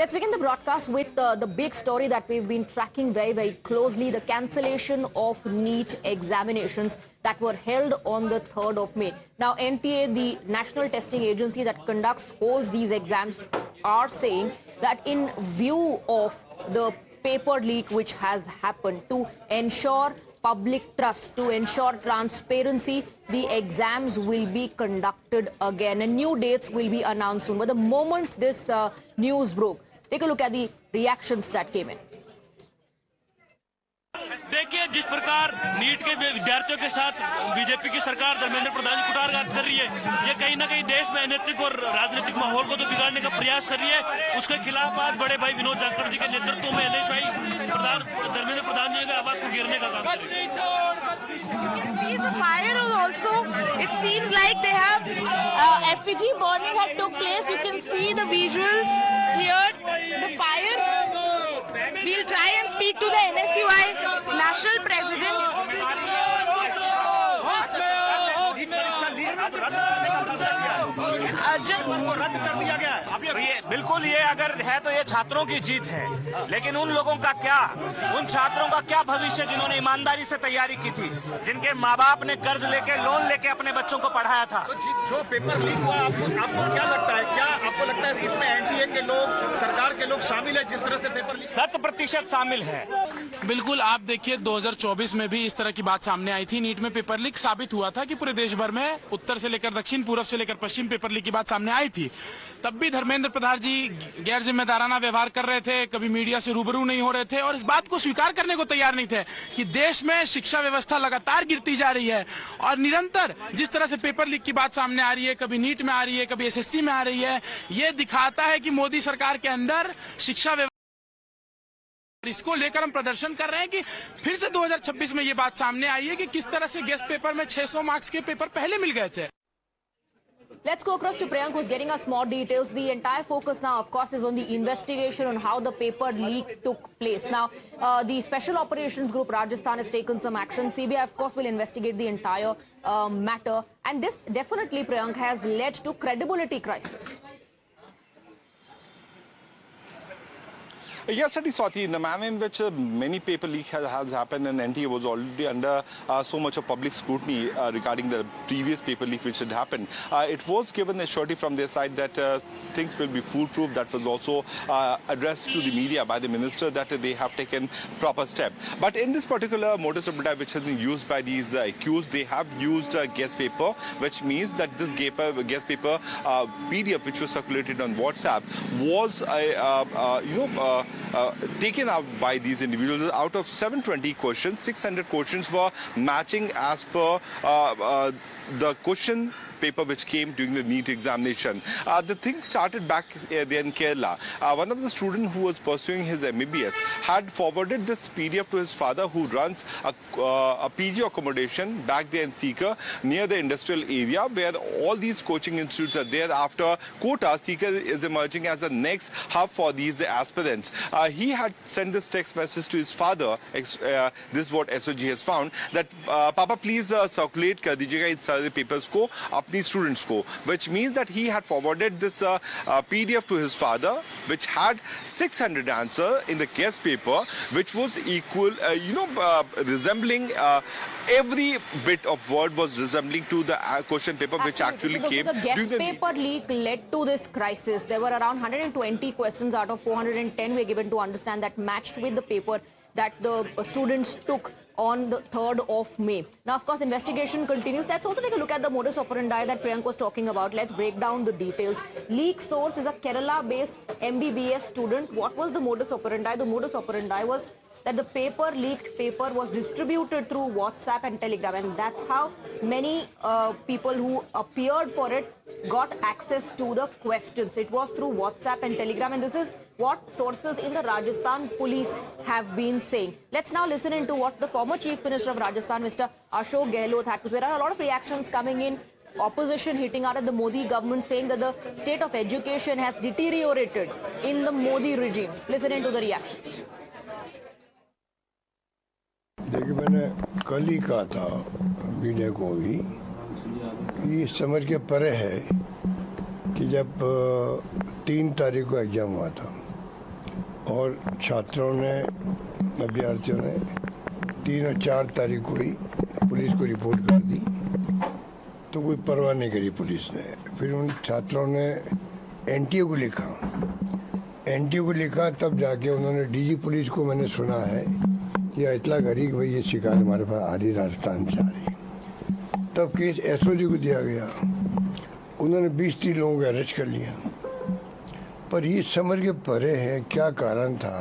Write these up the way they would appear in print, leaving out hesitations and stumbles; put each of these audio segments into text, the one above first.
Let's begin the broadcast with the big story that we've been tracking very, very closely, the cancellation of NEET examinations that were held on the 3rd of May. Now, NTA, the national testing agency that holds these exams, are saying that in view of the paper leak which has happened, to ensure public trust, to ensure transparency, the exams will be conducted again and new dates will be announced soon. But the moment this news broke, take a look at the reactions that came in. देखिए जिस प्रकार NEET के विद्यार्थियों के साथ BJP की सरकार धर्मेंद्र प्रधान जी कुठारघात कर रही है, ये कहीं ना कहीं देश में अनैतिक और राजनीतिक माहौल को तो बिगाड़ने का प्रयास कर रही है। उसके खिलाफ आज बड़े भाई विनोद जाखड़ जी के नेतृत्व में एनएसयूआई धर्मेंद्र प्रधान जी के आवाज को गिरने का काम कर रही है। The fire also, it seems like they have effigy burning had took place. You can see the visuals here, the fire. We'll try and speak to the NSUI national president. बिल्कुल, ये अगर है तो ये छात्रों की जीत है, लेकिन उन लोगों का क्या, उन छात्रों का क्या भविष्य जिन्होंने ईमानदारी से तैयारी की थी, जिनके माँ बाप ने कर्ज लेके लोन लेके अपने बच्चों को पढ़ाया था। तो जो पेपर लीक हुआ, आपको क्या लगता है, क्या आपको लगता है इसमें एनडीए के लोग, सरकार के लोग शामिल है जिस तरह से पेपर लीक? 100% शामिल है। बिल्कुल, आप देखिए 2024 में भी इस तरह की बात सामने आई थी। नीट में पेपर लीक साबित हुआ था कि पूरे देश भर में उत्तर से लेकर दक्षिण, पूर्व से लेकर पश्चिम पेपर लीक की बात सामने आई थी। तब भी धर्मेंद्र प्रधान जी गैर जिम्मेदाराना व्यवहार कर रहे थे, कभी मीडिया से रूबरू नहीं हो रहे थे और इस बात को स्वीकार करने को तैयार नहीं थे कि देश में शिक्षा व्यवस्था लगातार गिरती जा रही है। और निरंतर जिस तरह से पेपर लीक की बात सामने आ रही है, कभी नीट में आ रही है, कभी एसएससी में आ रही है, ये दिखाता है कि मोदी सरकार के अंदर शिक्षा व्यवस्था, इसको लेकर हम प्रदर्शन कर रहे हैं कि फिर से 2026 में ये बात सामने आई है कि किस तरह से गेस्ट पेपर में 600 मार्क्स के पेपर पहले मिल गए थे। Let's go across to Priyank, who's getting us more details. The entire focus now, of course, is on the investigation on how the paper leak took place. Now, the Special Operations Group Rajasthan has taken some action. CBI, of course, will investigate the entire matter. And this definitely, Priyank, has led to credibility crisis. Yes, it is, Swati. In the manner in which many paper leak has happened, and NTA was already under so much of public scrutiny regarding the previous paper leak which had happened. It was given a surety from their side that things will be foolproof. That was also addressed to the media by the minister, that they have taken proper step. But in this particular modus operandi which has been used by these accused, they have used guest paper, which means that this guest paper PDF which was circulated on WhatsApp was taken out by these individuals. Out of 720 questions, 600 questions were matching as per the question paper which came during the NEET examination. The thing started back there in Kerala. One of the students who was pursuing his MBBS had forwarded this PDF to his father, who runs a PG accommodation back there in Sikar near the industrial area where all these coaching institutes are there. After Kota, Sikar is emerging as the next hub for these aspirants. He had sent this text message to his father. This is what SOG has found, that Papa, please circulate kar dijiyega in sare papers ko apni students ko, which means that he had forwarded this PDF to his father, which had 600 answer in the guest paper, which was equal, resembling every bit of word was resembling to the question paper which actually came. The guest paper leak led to this crisis. There were around 120 questions out of 410 were given to understand that matched with the paper that the students took on the 3rd of May. Now, of course, investigation continues. Let's also take a look at the modus operandi that Priyank was talking about. Let's break down the details. Leak source is a Kerala-based MBBS student. What was the modus operandi? The modus operandi was that the leaked paper was distributed through WhatsApp and Telegram, and that's how many people who appeared for it got access to the questions. It was through WhatsApp and Telegram, and this is what sources in the Rajasthan police have been saying. Let's now listen into what the former Chief Minister of Rajasthan, Mr. Ashok Gehlot, had to say. There are a lot of reactions coming in. Opposition hitting out at the Modi government, saying that the state of education has deteriorated in the Modi regime. Listen into the reactions. देखिए, मैंने कल ही कहा था media को भी कि समझ के परे है कि जब 3 तारीख को एग्जाम हुआ था और छात्रों ने, अभ्यर्थियों ने 3 और 4 तारीख को ही पुलिस को रिपोर्ट कर दी, तो कोई परवाह नहीं करी पुलिस ने। फिर उन छात्रों ने एनटीए को लिखा, एनटीए को लिखा, तब जाके उन्होंने डीजी पुलिस को, मैंने सुना है, या इतला करी कि भाई ये शिकायत हमारे पास आ रही, राजस्थान से आ रही। तब केस एसओजी को दिया गया, उन्होंने 20-30 लोगों को अरेस्ट कर लिया। पर ये समझ के परे है क्या कारण था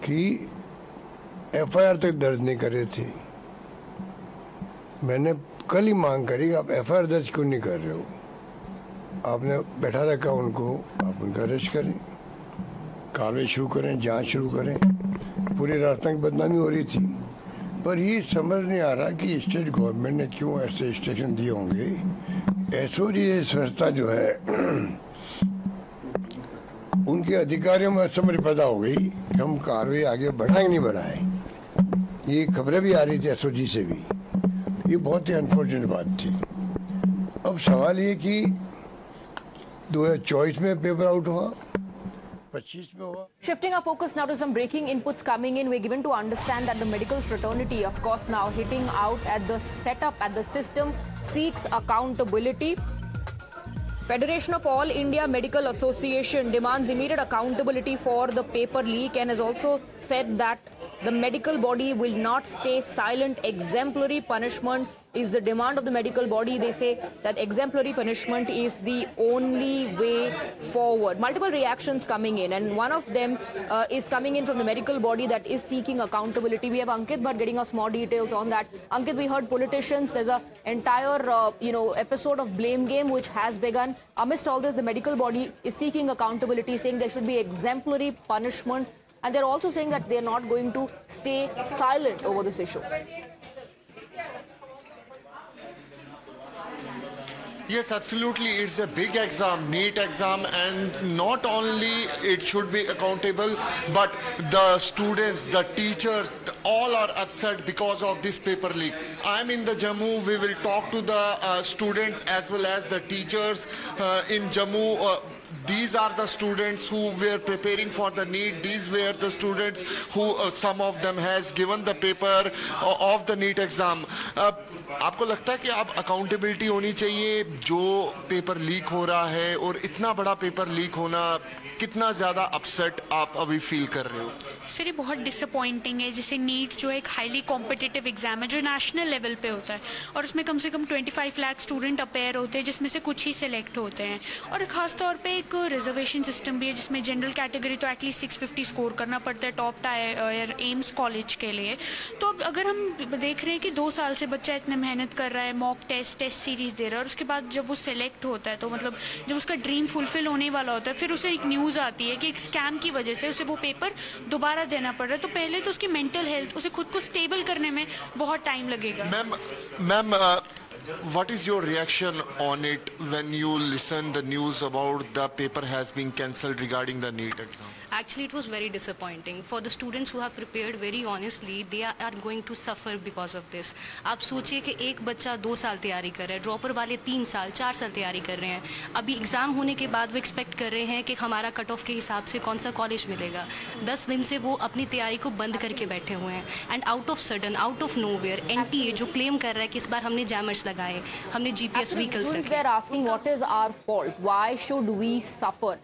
कि एफआईआर तक दर्ज नहीं कर रहे थे। मैंने कल ही मांग करी, आप एफआईआर दर्ज क्यों नहीं कर रहे हो? आपने बैठा रखा उनको, आप उनका अरेस्ट करें, कार्रवाई शुरू करें, जांच शुरू करें। पूरे राजस्थान की बदनामी हो रही थी। पर ये समझ नहीं आ रहा कि स्टेट गवर्नमेंट ने क्यों ऐसे इंस्ट्रक्शन दिए होंगे। एसओजी संस्था जो है उनके अधिकारियों में असमझ पैदा हो गई कि हम कार्रवाई आगे बढ़ाएं नहीं बढ़ाएं। ये खबरें भी आ रही थी एसओजी से भी। ये बहुत ही अनफॉर्चुनेट बात थी। अब सवाल ये कि 2024 में पेपर आउट हुआ, 25 में हुआ। Shifting our focus now to some breaking inputs coming in, we're given to understand that the medical fraternity, of course, now hitting out at the setup, at the system, seeks accountability. Federation of All India Medical Association demands immediate accountability for the paper leak and has also said that the medical body will not stay silent. Exemplary punishment is the demand of the medical body. They say that exemplary punishment is the only way forward. Multiple reactions coming in, and one of them is coming in from the medical body that is seeking accountability. We have Ankit Bhatt getting us more details on that. Ankit, we heard politicians. There's an entire episode of blame game which has begun. Amidst all this, the medical body is seeking accountability, saying there should be exemplary punishment. And they're also saying that they're not going to stay silent over this issue. Yes, absolutely. It's a big exam, NEET exam, and not only it should be accountable, but the students, the teachers, all are upset because of this paper leak. I'm in the Jammu. We will talk to the students as well as the teachers in Jammu. These are the students who were preparing for the NEET. These were the students who, some of them has given the paper of the NEET exam. आपको लगता है कि अब accountability होनी चाहिए जो paper leak हो रहा है, और इतना बड़ा पेपर लीक होना, कितना ज्यादा अपसेट आप अभी फील कर रहे हो? सर, ये बहुत डिसअपॉइंटिंग है। जैसे नीट जो एक हाईली कॉम्पिटिटिव एग्जाम है जो नेशनल लेवल पे होता है, और उसमें कम से कम 25 लाख स्टूडेंट अपेयर होते हैं, जिसमें से कुछ ही सिलेक्ट होते हैं। और खास तौर पे एक रिजर्वेशन सिस्टम भी है जिसमें जनरल कैटेगरी तो एटलीस्ट 650 स्कोर करना पड़ता है टॉप टायर एम्स कॉलेज के लिए। तो अब अगर हम देख रहे हैं कि 2 साल से बच्चा इतने मेहनत कर रहा है, मॉक टेस्ट सीरीज दे रहा है, और उसके बाद जब वो सिलेक्ट होता है, तो मतलब जब उसका ड्रीम फुलफिल होने वाला होता है, फिर उसे एक न्यूज आती है कि एक स्कैम की वजह से उसे वो पेपर दोबारा देना पड़ रहा है। तो पहले तो उसकी मेंटल हेल्थ, उसे खुद को स्टेबल करने में बहुत टाइम लगेगा। Ma'am, what is your reaction on it when you listen the news about the paper has been cancelled regarding the NEET exam? Actually, it was very disappointing for the students who have prepared very honestly. They are going to suffer because of this. आप सोचिए कि एक बच्चा 2 साल तैयारी कर रहा है, ड्रॉपर वाले 3 साल 4 साल तैयारी कर रहे हैं। अभी एग्जाम होने के बाद वो एक्सपेक्ट कर रहे हैं कि हमारा कट ऑफ के हिसाब से कौन सा कॉलेज मिलेगा। 10 दिन से वो अपनी तैयारी को बंद करके बैठे हुए हैं, and out of sudden, out of nowhere, NTA जो क्लेम कर रहा है कि इस बार हमने जैमर्स लगाए, हमने जीपीएस व्हीकल्स रखे। They're asking what is our fault? Why should we suffer?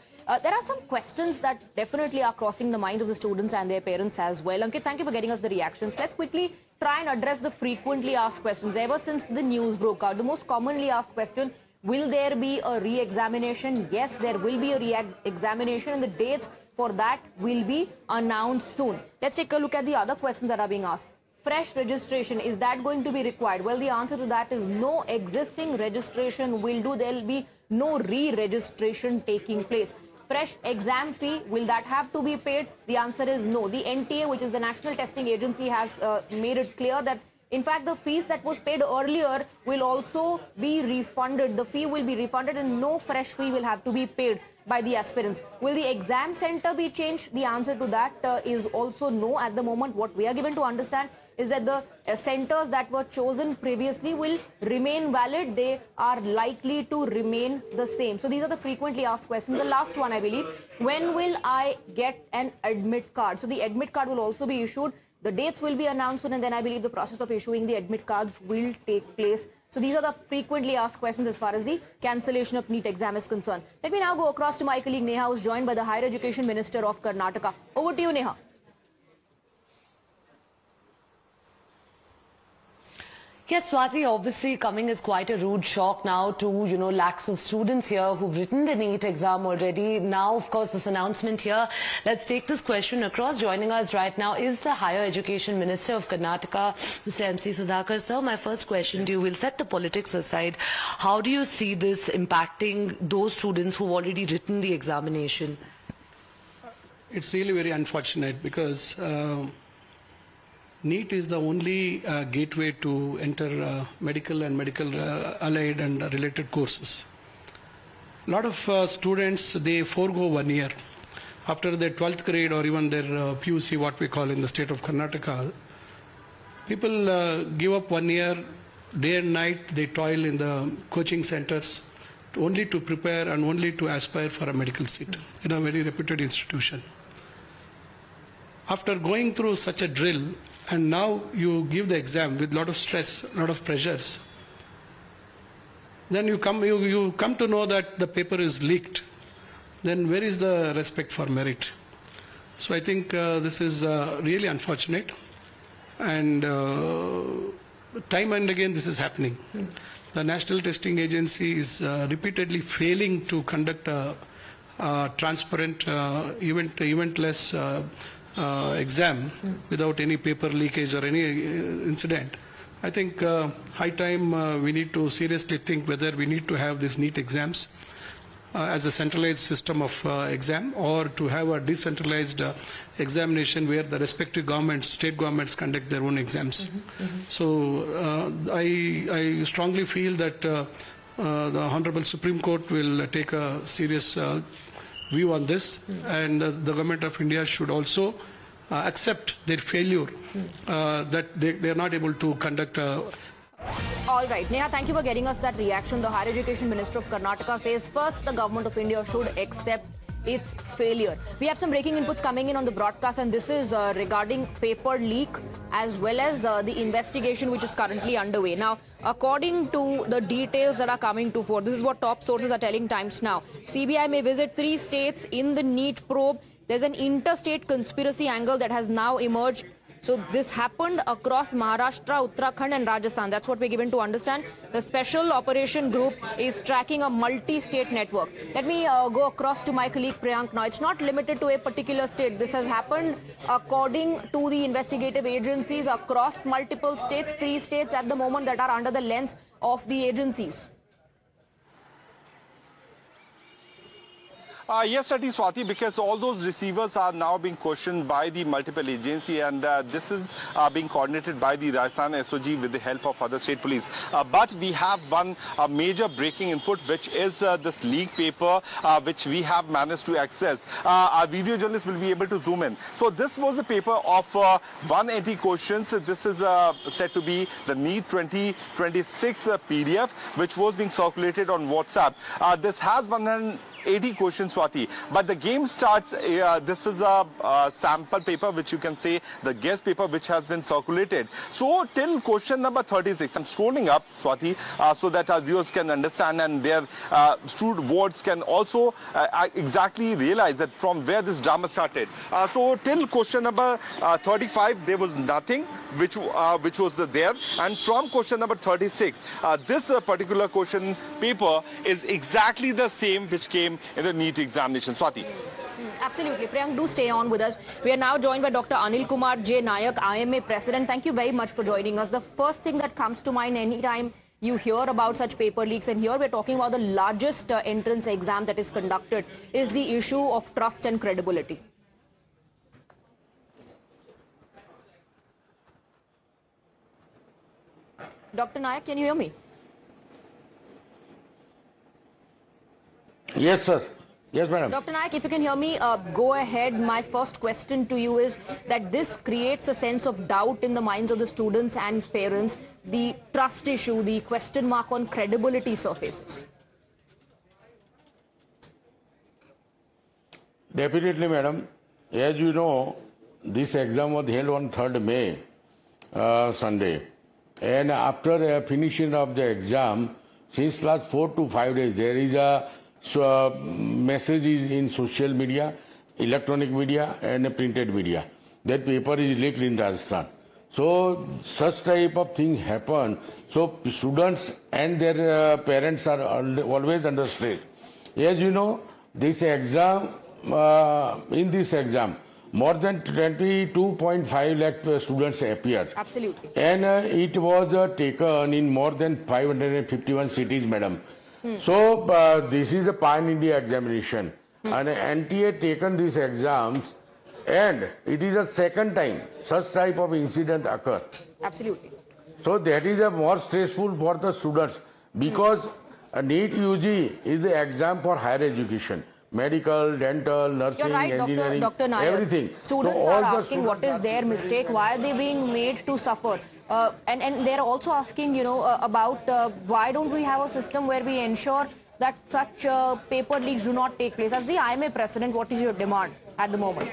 There are some questions that definitely are crossing the minds of the students and their parents as well. Ankit, thank you for getting us the reactions. Let's quickly try and address the frequently asked questions. Ever since the news broke out, the most commonly asked question, will there be a re-examination? Yes, there will be a re-examination, and the dates for that will be announced soon. Let's take a look at the other questions that are being asked. Fresh registration, is that going to be required? Well, the answer to that is no. Existing registration will do. There will be no re-registration taking place. Fresh exam fee, will that have to be paid? The answer is no. The NTA, which is the National Testing Agency, has made it clear that in fact the fees that was paid earlier will also be refunded. The fee will be refunded and no fresh fee will have to be paid by the aspirants. Will the exam center be changed? The answer to that is also no at the moment. What we are given to understand is that the centers that were chosen previously will remain valid. They are likely to remain the same. So these are the frequently asked questions. The last one, I believe, when will I get an admit card? So the admit card will also be issued. The dates will be announced soon, and then I believe the process of issuing the admit cards will take place. So these are the frequently asked questions as far as the cancellation of NEET exam is concerned. Let me now go across to my colleague Neha, who is joined by the Higher Education Minister of Karnataka. Over to you, Neha. Yes, Swati, obviously coming is quite a rude shock now to, lakhs of students here who've written the NEET exam already. Now, of course, this announcement here. Let's take this question across. Joining us right now is the Higher Education Minister of Karnataka, Mr. M.C. Sudhakar. Sir, my first question to you, we'll set the politics aside. How do you see this impacting those students who've already written the examination? It's really very unfortunate because NEET is the only gateway to enter medical and medical allied and related courses. A lot of students, they forego 1 year. After their 12th grade or even their PUC, what we call in the state of Karnataka, people give up 1 year, day and night, they toil in the coaching centers only to prepare and only to aspire for a medical seat in a very reputed institution. After going through such a drill, and now you give the exam with a lot of stress, a lot of pressures, then you come to know that the paper is leaked. Then where is the respect for merit? So I think this is really unfortunate, and time and again this is happening. The National Testing Agency is repeatedly failing to conduct a transparent, eventless exam without any paper leakage or any incident. I think high time we need to seriously think whether we need to have these NEET exams as a centralized system of exam, or to have a decentralized examination where the respective governments, state governments, conduct their own exams. So I strongly feel that the Honorable Supreme Court will take a serious view on this, and the Government of India should also accept their failure, that they are not able to conduct All right, Neha, thank you for getting us that reaction. The Higher Education Minister of Karnataka says first the Government of India should accept its failure. We have some breaking inputs coming in on the broadcast, and this is regarding paper leak as well as the investigation which is currently underway. Now, according to the details that are coming to fore, this is what top sources are telling Times Now. CBI may visit 3 states in the NEET probe. There's an interstate conspiracy angle that has now emerged. So this happened across Maharashtra, Uttarakhand and Rajasthan. That's what we're given to understand. The Special Operation Group is tracking a multi-state network. Let me go across to my colleague Priyank now. It's not limited to a particular state. This has happened according to the investigative agencies across multiple states, 3 states at the moment that are under the lens of the agencies. Yes, certainly, Swati, because all those receivers are now being questioned by the multiple agency, and this is being coordinated by the Rajasthan SOG with the help of other state police. But we have one major breaking input, which is this leak paper, which we have managed to access. Our video journalists will be able to zoom in. So this was the paper of 180 questions. This is said to be the NEET 2026 PDF, which was being circulated on WhatsApp. This has 180 questions, Swati. But the game starts, this is a sample paper, which you can say the guest paper, which has been circulated. So till question number 36, I'm scrolling up, Swati, so that our viewers can understand and their student wards can also exactly realize that from where this drama started. So till question number 35, there was nothing which was there. And from question number 36, this particular question paper is exactly the same which came in the NEET examination. Swati. Absolutely. Priyank, do stay on with us. We are now joined by Dr. Anil Kumar J. Nayak, IMA President. Thank you very much for joining us. The first thing that comes to mind anytime you hear about such paper leaks, and here we're talking about the largest entrance exam that is conducted, is the issue of trust and credibility. Dr. Nayak, can you hear me? Yes, sir. Yes, madam. Dr. Nayak, if you can hear me, go ahead. My first question to you is that this creates a sense of doubt in the minds of the students and parents. The trust issue, the question mark on credibility surfaces. Definitely, madam. As you know, this exam was held on 3rd May, Sunday. And after finishing of the exam, since last 4 to 5 days, there is a message in social media, electronic media and printed media that paper is leaked in Rajasthan. So such type of thing happen. So students and their parents are always under stress. As you know, this exam, in this exam, more than 22.5 lakh students appeared. Absolutely. And it was taken in more than 551 cities, madam. So this is a pan-India examination. And NTA taken these exams, and it is the second time such type of incident occur. Absolutely. So that is a more stressful for the students, because NEET UG is the exam for higher education. Medical, dental, nursing, You're right, engineering, Dr. Nayak. everything. Students So are all the asking what is their mistake, why are they being made to suffer? And they're also asking, you know, about why don't we have a system where we ensure that such paper leaks do not take place. As the IMA president, what is your demand at the moment?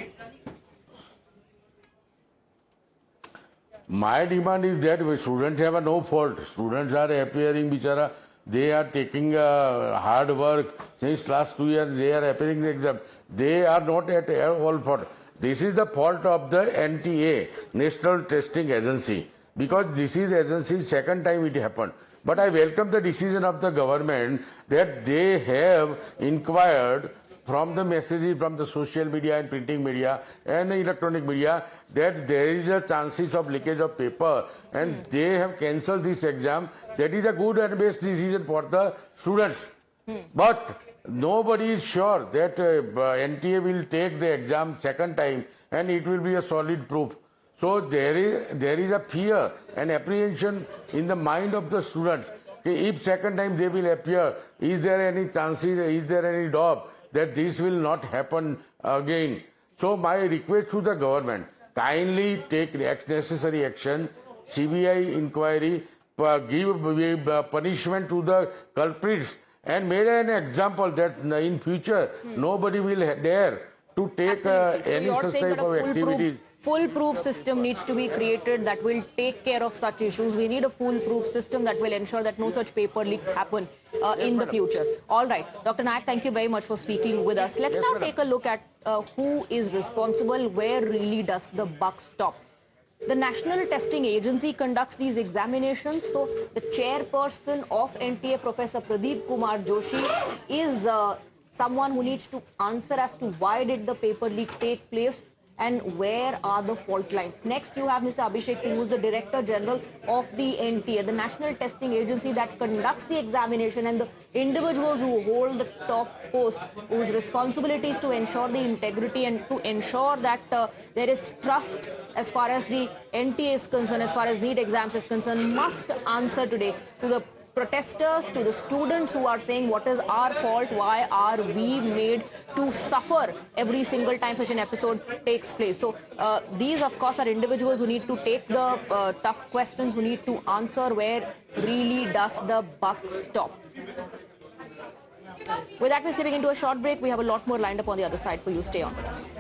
My demand is that students have no fault. Students are appearing, bichara. They are taking hard work. Since last 2 years, they are appearing the exam. They are not at all fault. This is the fault of the NTA, National Testing Agency, because this is agency's second time it happened. But I welcome the decision of the government that they have inquired from the messages from the social media and printing media and electronic media that there is a chances of leakage of paper, and they have cancelled this exam. That is a good and best decision for the students. But nobody is sure that NTA will take the exam second time and it will be a solid proof. So there is a fear and apprehension in the mind of the students. If second time they will appear, is there any chances, is there any doubt that this will not happen again? So my request to the government, kindly take necessary action, CBI inquiry, give punishment to the culprits, and made an example that in future nobody will dare to take any such type of activities. Foolproof system needs to be created that will take care of such issues. We need a foolproof system that will ensure that no such paper leaks happen in the future. All right, Dr. Nayak, thank you very much for speaking with us. Let's now take a look at who is responsible, where really does the buck stop. The National Testing Agency conducts these examinations, so the chairperson of NTA, Professor Pradeep Kumar Joshi, is someone who needs to answer as to why did the paper leak take place and where are the fault lines. Next, you have Mr. Abhishek Singh, who is the Director General of the NTA, the National Testing Agency that conducts the examination, and the individuals who hold the top post, whose responsibility is to ensure the integrity and to ensure that there is trust as far as the NTA is concerned, as far as NEET exams is concerned, must answer today to the protesters, to the students who are saying what is our fault, why are we made to suffer every single time such an episode takes place. So these of course are individuals who need to take the tough questions, who need to answer where really does the buck stop. With that, we're slipping into a short break. We have a lot more lined up on the other side for you. Stay on with us.